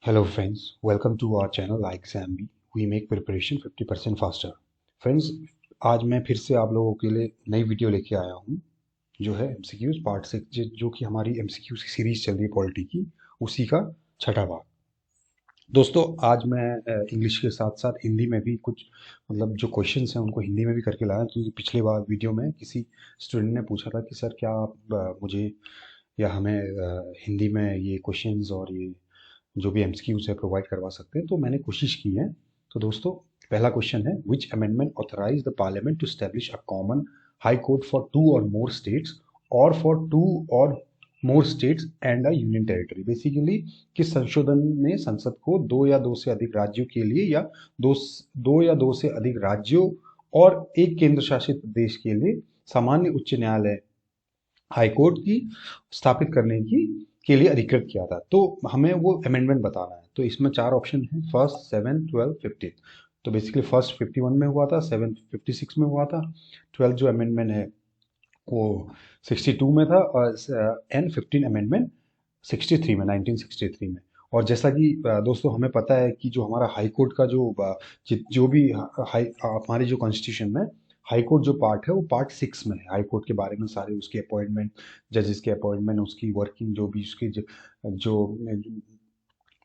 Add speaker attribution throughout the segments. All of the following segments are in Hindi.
Speaker 1: Hello friends, welcome to our channel like Zambi. We make preparation 50% faster. Friends, आज मैं फिर से आप लोगों के लिए नई वीडियो लेके आया हूँ जो है एमसीक्यूज पार्ट 6 जो कि हमारी एमसीक्यूज की सीरीज चल रही है पॉलिटी की, उसी का छठा भाग। दोस्तों, आज मैं इंग्लिश के साथ साथ हिंदी में भी कुछ मतलब जो क्वेश्चंस हैं उनको हिंदी में भी करके लाया, क्योंकि पिछले बार वीडियो में किसी स्टूडेंट ने पूछा था कि सर क्या आप मुझे या हमें हिंदी में ये क्वेश्चंस और ये जो भी एमसीक्यूज है प्रोवाइड करवा सकते हैं, तो मैंने कोशिश की है। तो दोस्तों, पहला क्वेश्चन है, which amendment authorise the parliament to establish a common high court for two or more states or for two or more states and a union territory. Basically किस संशोधन ने संसद को दो या दो से अधिक राज्यों के लिए या दो दो या दो से अधिक राज्यों और एक केंद्र शासित प्रदेश के लिए सामान्य उच्च न्यायालय हाई कोर्ट की स्थापित करने की के लिए अधिकृत किया था। तो हमें वो अमेंडमेंट बताना है। तो इसमें चार ऑप्शन है, फर्स्ट, सेवन, 12, 15। तो बेसिकली फर्स्ट 51 में हुआ था, सेवन 56 में हुआ था, 12 जो अमेंडमेंट है वो 62 में था, और एंड 15 अमेंडमेंट 63 में, 1963 में। और जैसा कि दोस्तों हमें पता है कि जो हमारा हाई कोर्ट का जो भी हाई हमारी जो कॉन्स्टिट्यूशन में हाई कोर्ट जो पार्ट है वो पार्ट 6 में है। हाई कोर्ट के बारे में सारे उसके अपॉइंटमेंट, जजेस के अपॉइंटमेंट, उसकी वर्किंग, जो भी उसकी जो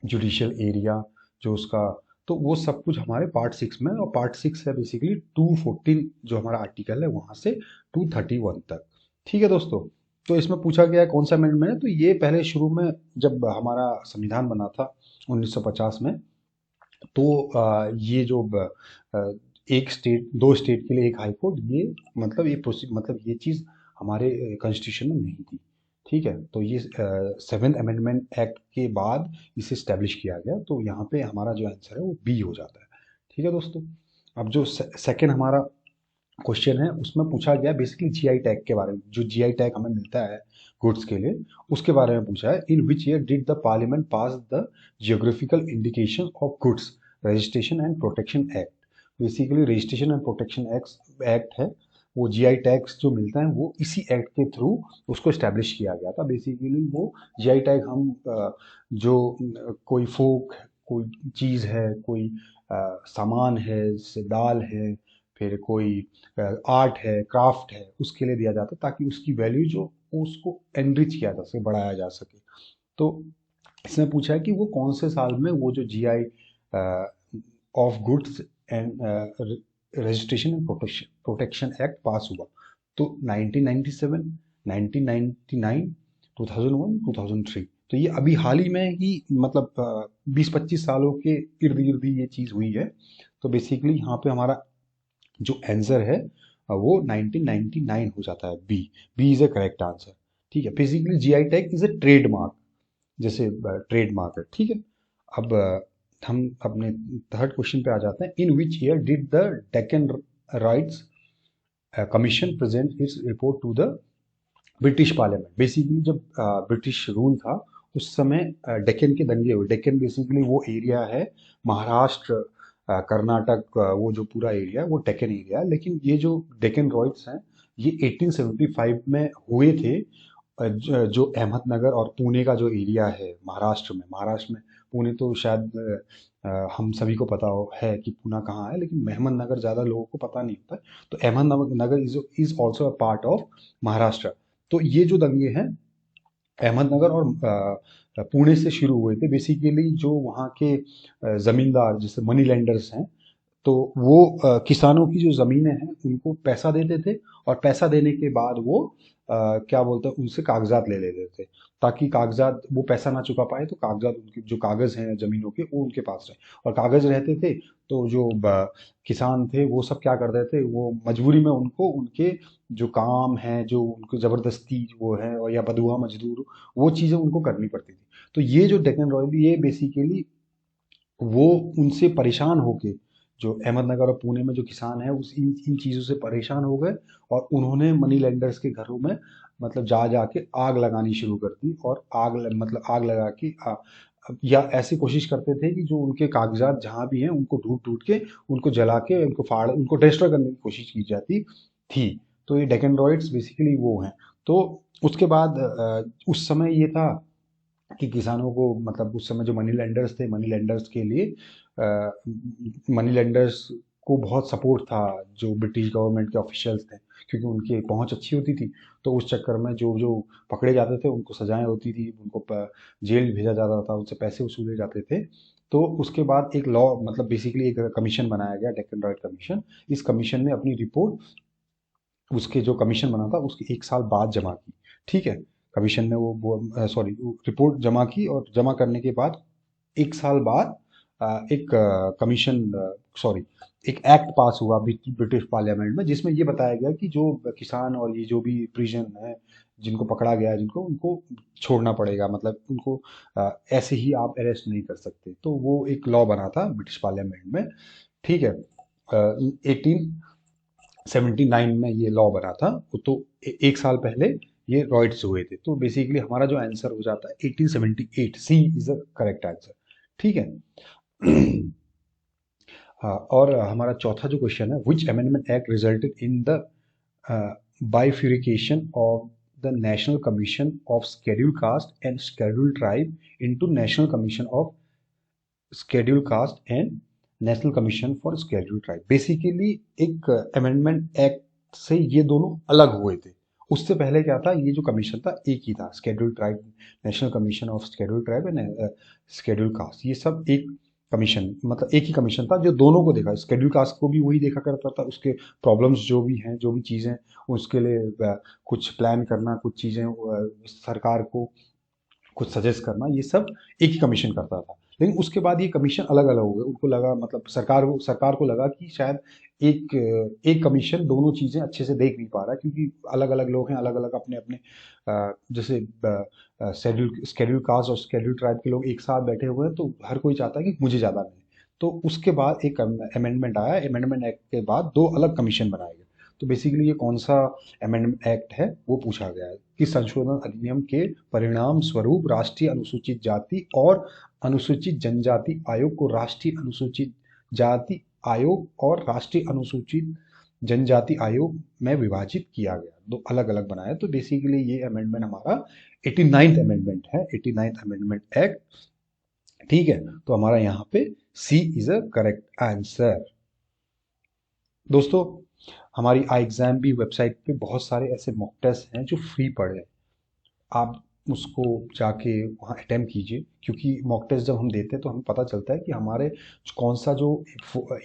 Speaker 1: जुडिशियल एरिया, जो उसका, तो वो सब कुछ हमारे पार्ट 6 में है। और पार्ट 6 है बेसिकली 214 जो हमारा आर्टिकल है वहां से 231 तक। ठीक है दोस्तों। तो इसमें पूछा गया है कौन सा अमेंडमेंट है। तो ये पहले शुरू में जब हमारा संविधान बना था 1950 में, तो ये जो एक स्टेट, दो स्टेट के लिए एक हाई कोर्ट, ये मतलब मतलब ये चीज़ हमारे कॉन्स्टिट्यूशन में नहीं थी। ठीक है, तो ये सेवेंथ अमेंडमेंट एक्ट के बाद इसे स्टैब्लिश किया गया। तो यहाँ पे हमारा जो आंसर है वो बी हो जाता है। ठीक है दोस्तों। अब जो सेकंड हमारा क्वेश्चन है उसमें पूछा गया बेसिकली जीआई टैग के बारे में। जो जीआई टैग हमें मिलता है गुड्स के लिए, उसके बारे में पूछा है। In which year did the parliament pass the geographical indication of goods registration and protection act. Basically registration and protection act है, वो जीआई टैग्स जो मिलता है वो इसी एक्ट के थ्रू उसको इस्टेब्लिश किया गया था। बेसिकली वो जीआई टैग हम जो कोई फोक, कोई चीज़ है, कोई सामान है, जैसे दाल है, फिर कोई आर्ट है, क्राफ्ट है, उसके लिए दिया जाता है ताकि उसकी वैल्यू जो उसको एनरिच किया जा सके, बढ़ाया जा सके। तो इसने पूछा है कि वो कौन से साल में वो जो GI of goods and registration and protection act पास हुआ। तो 1997, 1999, 2001, 2003। तो ये अभी हाल ही में ही मतलब 20-25 सालों के इर्द गिर्द ही ये चीज़ हुई है। तो बेसिकली यहाँ पे हमारा जो आंसर है वो 1999 हो जाता है। B, B is a correct answer. ठीक है। Basically GI tag is a trademark, जैसे ट्रेडमार्क है। ठीक है। अब हम अपने थर्ड क्वेश्चन पे आ जाते हैं। In which year did the Deccan riots commission present its report to the British parliament. Basically जब ब्रिटिश रूल था उस समय डेक्कन के दंगे हुए। डेक्कन बेसिकली वो एरिया है, महाराष्ट्र, कर्नाटक, वो जो पूरा एरिया है वो डेक्कन एरिया है। लेकिन ये जो डेक्कन रॉयट्स हैं ये 1875 में हुए थे। जो अहमदनगर और पुणे का जो एरिया है महाराष्ट्र में पुणे तो शायद हम सभी को पता हो है कि पुणे कहाँ है, लेकिन अहमदनगर ज़्यादा लोगों को पता नहीं होता है। तो Ahmednagar is also a part of Maharashtra. तो ये जो दंगे हैं अहमदनगर और पुणे से शुरू हुए थे। बेसिकली जो वहाँ के जमींदार जैसे मनी लेंडर्स हैं, तो वो किसानों की जो ज़मीनें हैं उनको पैसा देते थे, और पैसा देने के बाद वो क्या बोलते हैं उनसे कागजात ले लेते थे, ताकि कागजात वो पैसा ना चुका पाए तो कागजात, उनके जो कागज़ हैं ज़मीनों के वो उनके पास रहे। और कागज़ रहते थे तो जो किसान थे वो सब क्या करते थे, वो मजबूरी में उनको उनके जो काम है, जो उनको ज़बरदस्ती वो है, और या बदुआ मजदूर, वो चीज़ें उनको करनी पड़ती थी। तो ये जो डेक्कन रॉयल ये बेसिकली वो उनसे परेशान होके, जो अहमदनगर और पुणे में जो किसान है उस इन चीज़ों से परेशान हो गए, और उन्होंने मनी लेंडर्स के घरों में मतलब जा जा के आग लगानी शुरू कर दी। और मतलब आग लगा के या ऐसी कोशिश करते थे कि जो उनके कागजात जहाँ भी हैं उनको ढूंढ ढूंढ के, उनको जला के, उनको फाड़, उनको डिस्ट्रॉय करने की कोशिश की जाती थी। तो ये डेक्कन रॉयट्स बेसिकली वो हैं। तो उसके बाद उस समय ये था कि किसानों को मतलब उस समय जो मनी लेंडर्स थे, मनी लेंडर्स के लिए मनी लेंडर्स को बहुत सपोर्ट था जो ब्रिटिश गवर्नमेंट के ऑफिशियल्स थे, क्योंकि उनकी पहुंच अच्छी होती थी। तो उस चक्कर में जो जो पकड़े जाते थे उनको सजाएं होती थी, उनको जेल भेजा जाता था, उनसे पैसे वसूले जाते थे। तो उसके बाद एक लॉ मतलब बेसिकली एक कमीशन बनाया गया, डेक्कन रॉयल कमीशन। इस कमीशन ने अपनी रिपोर्ट उसके जो कमीशन बना था उसके 1 साल बाद जमा की। ठीक है, कमीशन ने वो सॉरी रिपोर्ट जमा की, और जमा करने के बाद 1 साल बाद एक कमीशन सॉरी एक एक्ट पास हुआ ब्रिटिश पार्लियामेंट में, जिसमें ये बताया गया कि जो किसान और ये जो भी प्रिजन है, जिनको पकड़ा गया है, जिनको उनको छोड़ना पड़ेगा, मतलब उनको ऐसे ही आप अरेस्ट नहीं कर सकते। तो वो एक लॉ बना था ब्रिटिश पार्लियामेंट में। ठीक है, 1879 में ये लॉ बना था। तो 1 साल पहले ये रॉइट्स हुए थे। तो बेसिकली हमारा जो आंसर हो जाता है 1878, सी इज द करेक्ट आंसर। ठीक है। हाँ, और हमारा चौथा जो क्वेश्चन है, which amendment act resulted in the bifurcation of the National Commission of Scheduled Caste and Scheduled Tribe into National Commission of Scheduled Caste and national commission for schedule tribe. Basically एक अमेंडमेंट एक्ट से ये दोनों अलग हुए थे। उससे पहले क्या था, ये जो कमीशन था एक ही था, schedule tribe, national commission of schedule tribe and schedule caste, ये सब एक कमीशन, मतलब एक ही कमीशन था जो दोनों को देखा। स्केड्यूल कास्ट को भी वही देखा करता था, उसके प्रॉब्लम्स जो भी हैं, जो भी चीज़ें उसके लिए कुछ प्लान करना, कुछ चीज़ें सरकार को कुछ सजेस्ट करना, ये सब एक ही कमीशन करता था। लेकिन उसके बाद ये कमीशन अलग अलग हो गए। उनको लगा, मतलब सरकार को लगा कि शायद एक एक कमीशन दोनों चीज़ें अच्छे से देख नहीं पा रहा, क्योंकि अलग अलग लोग हैं, अलग अलग अपने अपने जैसे स्केड्यूल कास्ट और स्केड्यूल ट्राइब के लोग एक साथ बैठे हुए हैं, तो हर कोई चाहता है कि मुझे ज़्यादा मिले। तो उसके बाद एक अमेंडमेंट आया, अमेंडमेंट एक्ट के बाद दो अलग कमीशन बनाए गए। तो बेसिकली ये कौन सा अमेंडमेंट एक्ट है वो पूछा गया है कि संशोधन अधिनियम के परिणाम स्वरूप राष्ट्रीय अनुसूचित जाति और अनुसूचित जनजाति आयोग को राष्ट्रीय अनुसूचित जाति आयोग और राष्ट्रीय अनुसूचित जनजाति आयोग में विभाजित किया गया, दो अलग अलग बनाया। तो बेसिकली ये अमेंडमेंट हमारा 89th अमेंडमेंट है, 89th अमेंडमेंट एक्ट। ठीक है, तो हमारा यहाँ पे सी इज अ करेक्ट आंसर। दोस्तों, हमारी आई एग्जाम भी वेबसाइट पे बहुत सारे ऐसे मॉक टेस्ट हैं जो फ्री पड़े हैं। आप उसको जाके वहाँ अटेम्प्ट कीजिए, क्योंकि मॉक टेस्ट जब हम देते हैं तो हमें पता चलता है कि हमारे कौन सा जो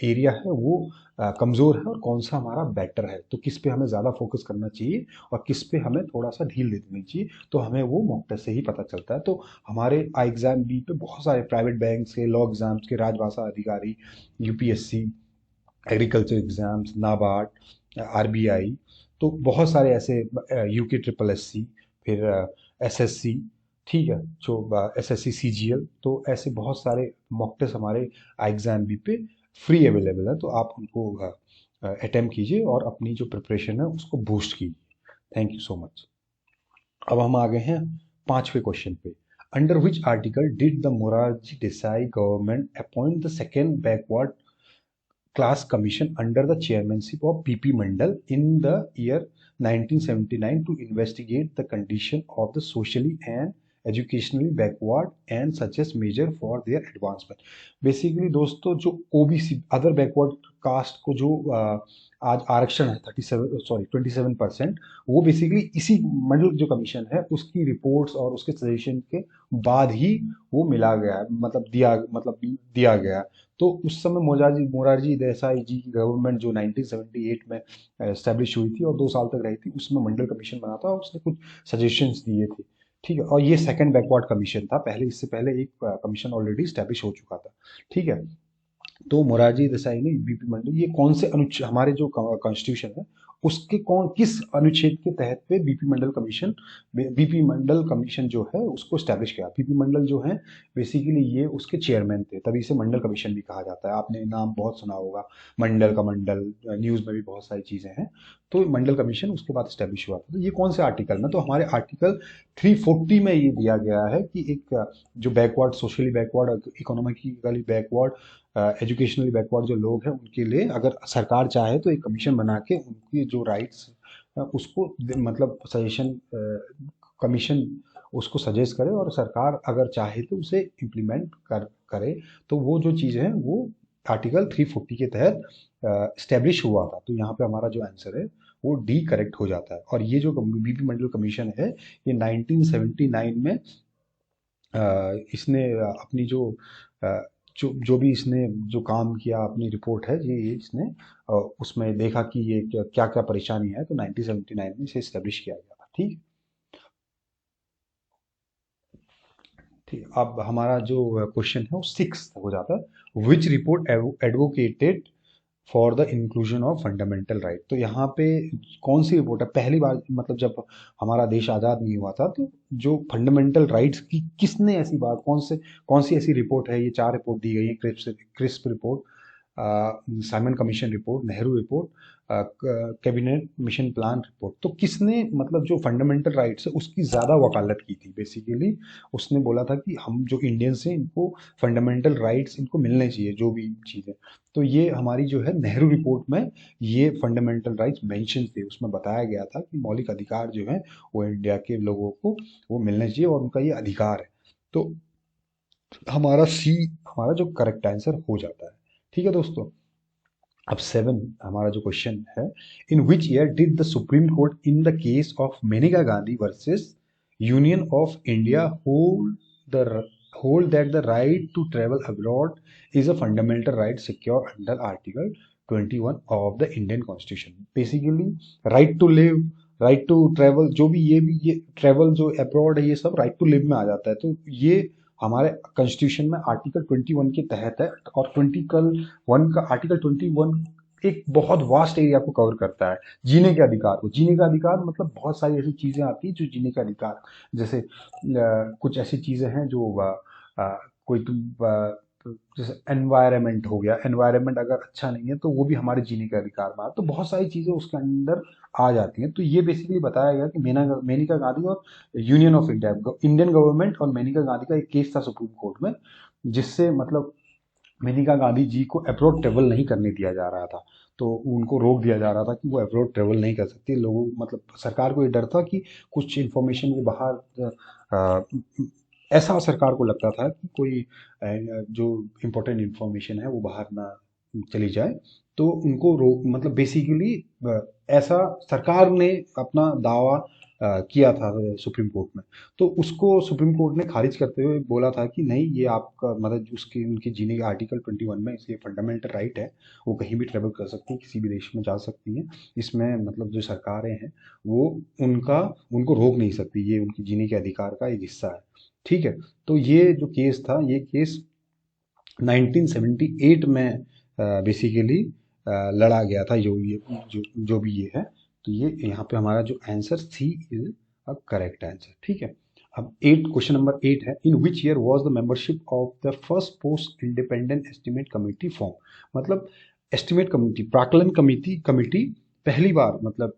Speaker 1: एरिया है वो कमज़ोर है और कौन सा हमारा बेटर है, तो किस पे हमें ज़्यादा फोकस करना चाहिए और किस पे हमें थोड़ा सा ढील दे देनी चाहिए। तो हमें वो मॉक टेस्ट से ही पता चलता है। तो हमारे आई एग्जाम बी पे बहुत सारे प्राइवेट बैंक के, लॉ एग्जाम्स के, राजभाषा अधिकारी, UPSC, agriculture exams, NABARD, RBI, तो बहुत सारे ऐसे, यूके ट्रिपल एससी, फिर एसएससी, ठीक है, जो एसएससी सीजीएल, तो ऐसे बहुत सारे मॉक टेस्ट हमारे एग्जाम बी पे फ्री अवेलेबल है। तो आप उनको अटेम्प्ट कीजिए और अपनी जो प्रिपरेशन है उसको बूस्ट कीजिए। Thank you so much. अब हम आ गए हैं 5वें क्वेश्चन पे। Under which article did the Morarji Desai government appoint the second backward class commission under the chairmanship of PP Mandal in the year 1979 to investigate the condition of the socially and educationally backward and suggest measure for their advancement. Basically दोस्तों, जो ओबीसी अदर बैकवर्ड कास्ट को जो आज आरक्षण है 27%, वो बेसिकली इसी मंडल जो कमीशन है उसकी रिपोर्ट्स और उसके सजेशन के बाद ही वो मिला गया है, मतलब दिया गया। तो उस समय मोरारजी देसाई जी की गवर्नमेंट जो 1978 में एस्टेब्लिश हुई थी और 2 साल तक रही थी, उसमें मंडल कमीशन बना था और उसने कुछ सजेशंस दिए थे। ठीक है, और ये सेकंड बैकवर्ड कमीशन था। पहले, इससे पहले एक कमीशन ऑलरेडी स्टैब्लिश हो चुका था। ठीक है, तो मोरारजी देसाई ने बीपी मंडल, ये कौन से अनुच्छेद, हमारे जो कॉन्स्टिट्यूशन है उसके किस अनुच्छेद के तहत पे बीपी मंडल कमीशन जो है उसको स्टैब्लिश किया। बीपी मंडल जो है बेसिकली ये उसके चेयरमैन थे, तभी इसे मंडल कमीशन भी कहा जाता है। आपने नाम बहुत सुना होगा, मंडल का मंडल, न्यूज में भी बहुत सारी चीजें हैं। तो मंडल कमीशन उसके बाद स्टैब्लिश हुआ था। तो ये कौन से आर्टिकल में, तो हमारे आर्टिकल 340 में ये दिया गया है कि एक जो backward, socially backward, economically backward, educationally backward जो लोग हैं उनके लिए अगर सरकार चाहे तो एक कमीशन बना के उनकी जो राइट्स उसको मतलब सजेशन कमीशन उसको सजेस्ट करे और सरकार अगर चाहे तो उसे इम्प्लीमेंट करे। तो वो जो चीज़ है वो आर्टिकल 340 के तहत स्टैब्लिश हुआ था। तो यहाँ पे हमारा जो आंसर है वो डी करेक्ट हो जाता है। और ये जो बीपी मंडल कमीशन है ये 1979 में इसने अपनी अ, जो भी इसने जो काम किया, अपनी रिपोर्ट है ये इसने उसमें देखा कि ये क्या क्या परेशानी है, तो 1979 में इसे इस्टेब्लिश किया गया था। ठीक। ठीक, अब हमारा जो क्वेश्चन है वो सिक्स हो जाता है, which report advocated for the inclusion of fundamental right. तो यहाँ पे कौन सी रिपोर्ट है, पहली बार मतलब जब हमारा देश आज़ाद नहीं हुआ था तो जो फंडामेंटल राइट्स की किसने ऐसी बात, कौन सी ऐसी रिपोर्ट है, ये चार रिपोर्ट दी गई है, crisp report, Simon commission report, Nehru report, cabinet mission plan report. तो किसने मतलब जो फंडामेंटल राइट्स है उसकी ज़्यादा वकालत की थी बेसिकली। उसने बोला था कि हम जो इंडियंस हैं इनको फंडामेंटल राइट्स इनको मिलने चाहिए जो भी चीज़ें। तो ये हमारी जो है नेहरू रिपोर्ट में ये फंडामेंटल राइट्स मेंशन थे, उसमें बताया गया था कि मौलिक अधिकार जो है वो इंडिया के लोगों को वो मिलने चाहिए और उनका ये अधिकार है। तो हमारा सी हमारा जो करेक्ट आंसर हो जाता है। ठीक है दोस्तों। अब सेवन हमारा जो क्वेश्चन है, in which year did the supreme court in the case of Maneka Gandhi versus union of India hold that the right to travel abroad is a fundamental right secure under article 21 of the Indian constitution. Basically right to live, right to travel, जो भी ये ट्रेवल जो अब्रॉड है ये सब राइट टू लिव में आ जाता है। तो ये हमारे कॉन्स्टिट्यूशन में आर्टिकल 21 के तहत है। और 21 का आर्टिकल 21 एक बहुत वास्ट एरिया को कवर करता है, जीने के अधिकार को। जीने का अधिकार मतलब बहुत सारी ऐसी चीजें आती हैं जो जीने का अधिकार, जैसे कुछ ऐसी चीजें हैं जो कोई जैसे एनवायरनमेंट हो गया, एनवायरनमेंट अगर अच्छा नहीं है तो वो भी हमारे जीने के अधिकार में आता है। तो बहुत सारी चीजें उसके अंदर आ जाती हैं। तो ये बेसिकली बताया गया कि मेनका गांधी और union of India, Indian government और मेनका गांधी का एक केस था सुप्रीम कोर्ट में, जिससे मतलब मेनका गांधी जी को अब्रॉड ट्रेवल नहीं करने दिया जा रहा था। तो उनको रोक दिया जा रहा था कि वो अब्रॉड ट्रेवल नहीं कर सकती। लोगों मतलब सरकार को ये डर था कि कुछ इन्फॉर्मेशन वो बाहर ऐसा सरकार को लगता था कि कोई जो इम्पोर्टेंट इन्फॉर्मेशन है वो बाहर ना चली जाए। तो उनको रोक मतलब बेसिकली ऐसा सरकार ने अपना दावा किया था सुप्रीम कोर्ट में। तो उसको सुप्रीम कोर्ट ने खारिज करते हुए बोला था कि नहीं, ये आपका मतलब उसकी उनकी जीने के आर्टिकल 21 में इसलिए फंडामेंटल राइट है, वो कहीं भी ट्रेवल कर सकती हैं, किसी भी देश में जा सकती हैं। इसमें मतलब जो सरकारें हैं वो उनको रोक नहीं सकती, ये उनकी जीने के अधिकार का एक हिस्सा है। ठीक है। तो ये जो केस था ये केस 1978 में बेसिकली लड़ा गया था, जो भी ये है। तो ये यहाँ पे हमारा जो answer C is a correct answer. ठीक है। अब क्वेश्चन नंबर 8 है, in which year was the membership of the first post independent estimate committee form. मतलब एस्टिमेट कमेटी, प्राक्कलन कमेटी पहली बार मतलब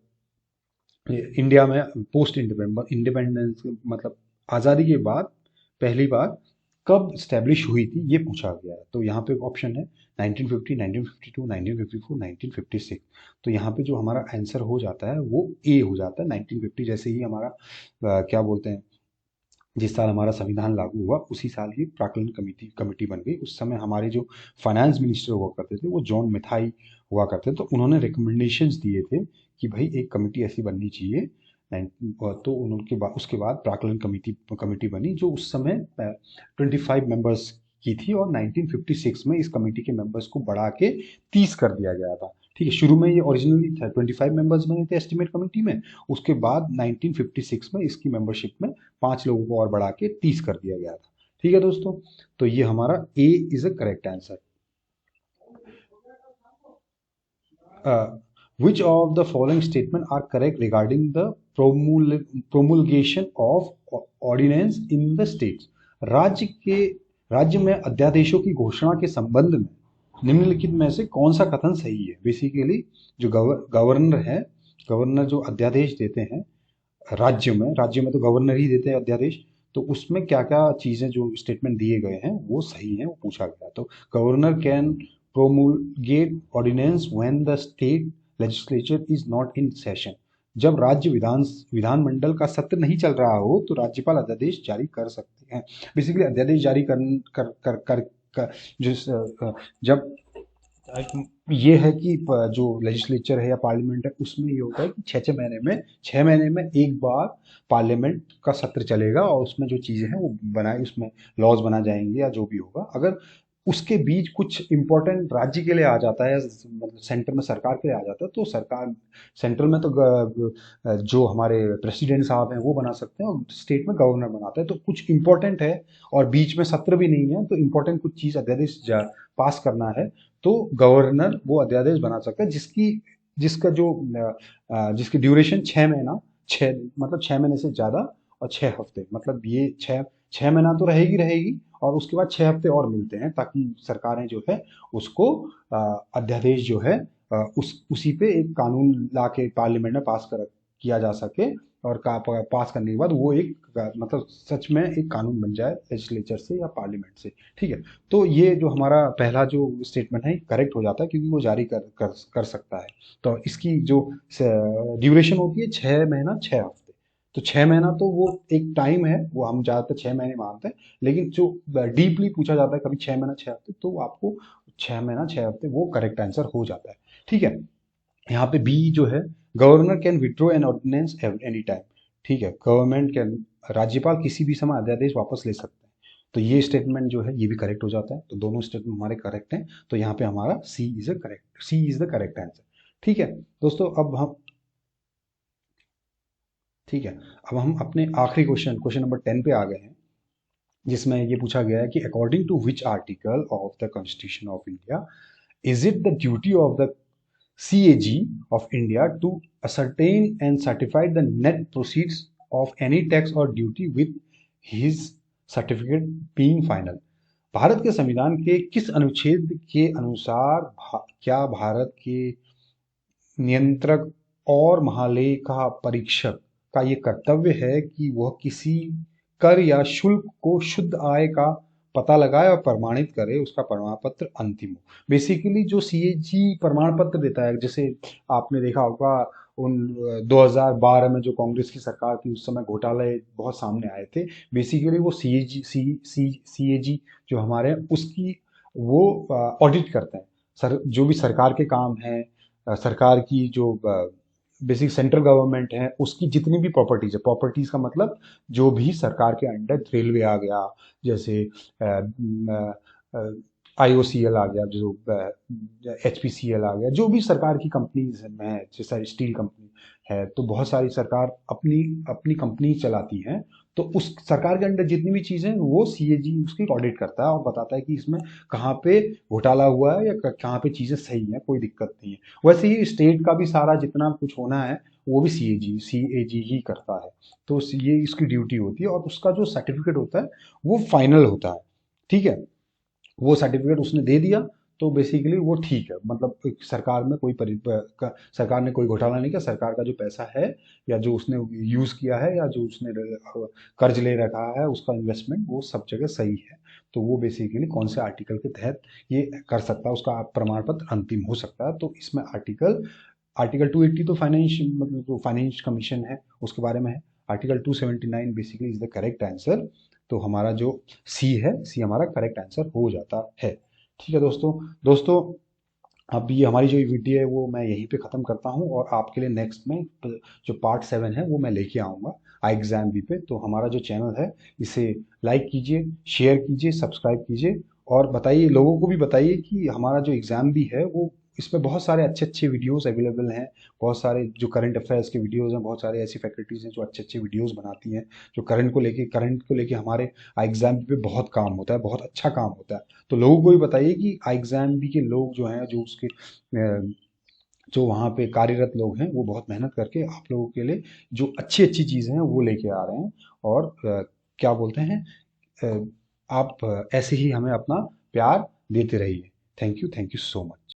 Speaker 1: इंडिया में पोस्ट इंडिपेंडेंस मतलब आज़ादी के बाद पहली बार कब स्टैब्लिश हुई थी ये पूछा गया है। तो यहाँ पे ऑप्शन है 1950, 1952, 1954, 1956। तो यहाँ पे जो हमारा आंसर हो जाता है वो ए हो जाता है 1950। जैसे ही हमारा क्या बोलते हैं, जिस साल हमारा संविधान लागू हुआ उसी साल ही प्राक्कलन कमेटी बन गई। उस समय हमारे जो फाइनेंस मिनिस्टर हुआ करते थे वो जॉन मिथाई हुआ करते थे। तो उन्होंने रिकमेंडेशंस दिए थे कि भाई एक कमेटी ऐसी बननी चाहिए। तो उनके बाद उसके बाद प्राक्कलन कमेटी बनी जो उस समय 25 मेंबर्स की थी। और 1956 में इस कमेटी के मेंबर्स को बढ़ा के 30 कर दिया गया था। ठीक है। शुरू में ये ओरिजिनली 25 मेंबर्स बने थे एस्टिमेट कमेटी में। उसके बाद 1956 में इसकी मेंबरशिप में 5 लोगों को और बढ़ा के 30 कर दिया गया था। ठीक है दोस्तों। तो ये हमारा A is a correct answer. Which of the following statement are correct regarding the promulgation of ordinance in the states? राज्य में अध्यादेशों की घोषणा के संबंध में निम्नलिखित में से कौन सा कथन सही है। बेसिकली जो गवर्नर है, गवर्नर जो अध्यादेश देते हैं राज्य में तो गवर्नर ही देते हैं अध्यादेश। तो उसमें क्या क्या चीजें जो स्टेटमेंट दिए गए हैं वो सही हैं वो पूछा गया। तो governor can promulgate ordinance when the state legislature is not in session। जब राज्य विधानमंडल का सत्र नहीं चल रहा हो तो राज्यपाल अध्यादेश जारी कर सकते हैं। बेसिकली अध्यादेश जारी कर कर कर, कर जिस जब ये है कि जो लेजिस्लेचर है या पार्लियामेंट है उसमें ये होता है कि 6 महीने में एक बार पार्लियामेंट का सत्र चलेगा और उसमें जो चीजें हैं वो बनाए, उसमें लॉज बना जाएंगे या जो भी होगा। अगर उसके बीच कुछ इंपॉर्टेंट राज्य के लिए आ जाता है, मतलब सेंटर में सरकार के लिए आ जाता है, तो सरकार सेंट्रल में तो जो हमारे प्रेसिडेंट साहब हैं वो बना सकते हैं और स्टेट में गवर्नर बनाता है। तो कुछ इंपॉर्टेंट है और बीच में सत्र भी नहीं है तो इंपॉर्टेंट कुछ चीज अध्यादेश पास करना है तो गवर्नर वो अध्यादेश बना सकता है, जिसका जो जिसकी ड्यूरेशन 6 महीना, छः मतलब 6 महीने से ज्यादा और 6 हफ्ते, मतलब ये छह महीना तो रहेगी रहेगी और उसके बाद 6 हफ्ते और मिलते हैं ताकि सरकारें जो है उसको अध्यादेश जो है उसी पे एक कानून ला के पार्लियामेंट में पास कर किया जा सके और पास करने के बाद वो एक मतलब सच में एक कानून बन जाए लेजिस्लेचर से या पार्लियामेंट से। ठीक है, तो ये जो हमारा पहला जो स्टेटमेंट है करेक्ट हो जाता है क्योंकि वो जारी कर सकता है। तो इसकी जो ड्यूरेशन होती है 6 महीना 6 हफ्ते। तो 6 महीना तो वो एक टाइम है, वो हम ज़्यादातर 6 महीने मानते हैं, लेकिन जो डीपली पूछा जाता है कभी 6 महीना 6 हफ्ते तो आपको 6 महीना 6 हफ्ते वो करेक्ट आंसर हो जाता है। ठीक है, यहाँ पे बी जो है, governor can withdraw an ordinance any time. ठीक है, गवर्नमेंट कैन, राज्यपाल किसी भी समय अध्यादेश वापस ले सकते हैं। तो ये स्टेटमेंट जो है ये भी करेक्ट हो जाता है, तो दोनों स्टेटमेंट हमारे करेक्ट हैं। तो यहाँ पे हमारा सी इज द करेक्ट आंसर। ठीक है दोस्तों, अब हम ठीक है, अब हम अपने आखिरी क्वेश्चन नंबर 10 पे आ गए हैं, जिसमें ये पूछा गया है कि according to which article of the constitution of India is it the duty of the CAG of India to ascertain and certify the net proceeds of any tax or duty with his certificate being final। Bharat के संविधान के किस अनुच्छेद के अनुसार क्या भारत के नियंत्रक और महालेखा परीक्षक का ये कर्तव्य है कि वह किसी कर या शुल्क को शुद्ध आय का पता लगाए और प्रमाणित करे, उसका प्रमाण पत्र अंतिम हो। बेसिकली जो सीएजी प्रमाण पत्र देता है, जैसे आपने देखा होगा उन 2012 में जो कांग्रेस की सरकार थी उस समय घोटाले बहुत सामने आए थे। बेसिकली वो सीएजी जो हमारे हैं उसकी वो ऑडिट करते हैं। जो भी सरकार के काम हैं, सरकार की जो बेसिक सेंट्रल गवर्नमेंट है उसकी जितनी भी प्रॉपर्टीज है, प्रॉपर्टीज का मतलब जो भी सरकार के अंडर, रेलवे आ गया, जैसे आईओसीएल आ गया, जो एचपीसीएल आ गया, जो भी सरकार की कंपनीज है, जैसे स्टील कंपनी है, तो बहुत सारी सरकार अपनी अपनी कंपनी चलाती हैं। तो उस सरकार के अंडर जितनी भी चीजें वो सीएजी उसकी ऑडिट करता है और बताता है कि इसमें कहाँ पे घोटाला हुआ है या कहाँ पे चीजें सही हैं, कोई दिक्कत नहीं है। वैसे ही स्टेट का भी सारा जितना कुछ होना है वो भी सीएजी ही करता है। तो ये इसकी ड्यूटी होती है और उसका जो सर्टिफिकेट होता है वो फाइनल होता है। ठीक है, वो सर्टिफिकेट उसने दे दिया तो बेसिकली वो ठीक है, मतलब सरकार में सरकार ने कोई घोटाला नहीं किया, सरकार का जो पैसा है या जो उसने यूज किया है या जो उसने कर्ज ले रखा है उसका इन्वेस्टमेंट वो सब जगह सही है। तो वो बेसिकली कौन से आर्टिकल के तहत ये कर सकता है, उसका प्रमाण पत्र अंतिम हो सकता है। तो इसमें आर्टिकल आर्टिकल 280 तो फाइनेंस, मतलब जो फाइनेंस कमीशन है उसके बारे में है। Article 279 basically is the correct answer. तो हमारा जो सी हमारा करेक्ट आंसर हो जाता है। ठीक है दोस्तों, अब ये हमारी जो वीडियो है वो मैं यहीं पे ख़त्म करता हूँ और आपके लिए नेक्स्ट में जो पार्ट 7 है वो मैं लेके आऊँगा आई एग्ज़ाम बी पे। तो हमारा जो चैनल है इसे लाइक कीजिए, शेयर कीजिए, सब्सक्राइब कीजिए और बताइए, लोगों को भी बताइए कि हमारा जो एग्ज़ाम भी है वो, इसमें बहुत सारे अच्छे अच्छे वीडियोस अवेलेबल हैं। बहुत सारे जो करंट अफेयर्स के वीडियोस हैं, बहुत सारे ऐसी फैकल्टीज़ हैं जो अच्छे अच्छे वीडियोस बनाती हैं, जो करंट को लेके हमारे एग्जाम पे बहुत काम होता है, बहुत अच्छा काम होता है। तो लोगों को भी बताइए कि एग्जाम भी के लोग जो हैं, जो उसके जो वहाँ पे कार्यरत लोग हैं वो बहुत मेहनत करके आप लोगों के लिए जो अच्छी अच्छी चीज़ें हैं वो लेके आ रहे हैं। और क्या बोलते हैं, आप ऐसे ही हमें अपना प्यार देते रहिए। Thank you so much.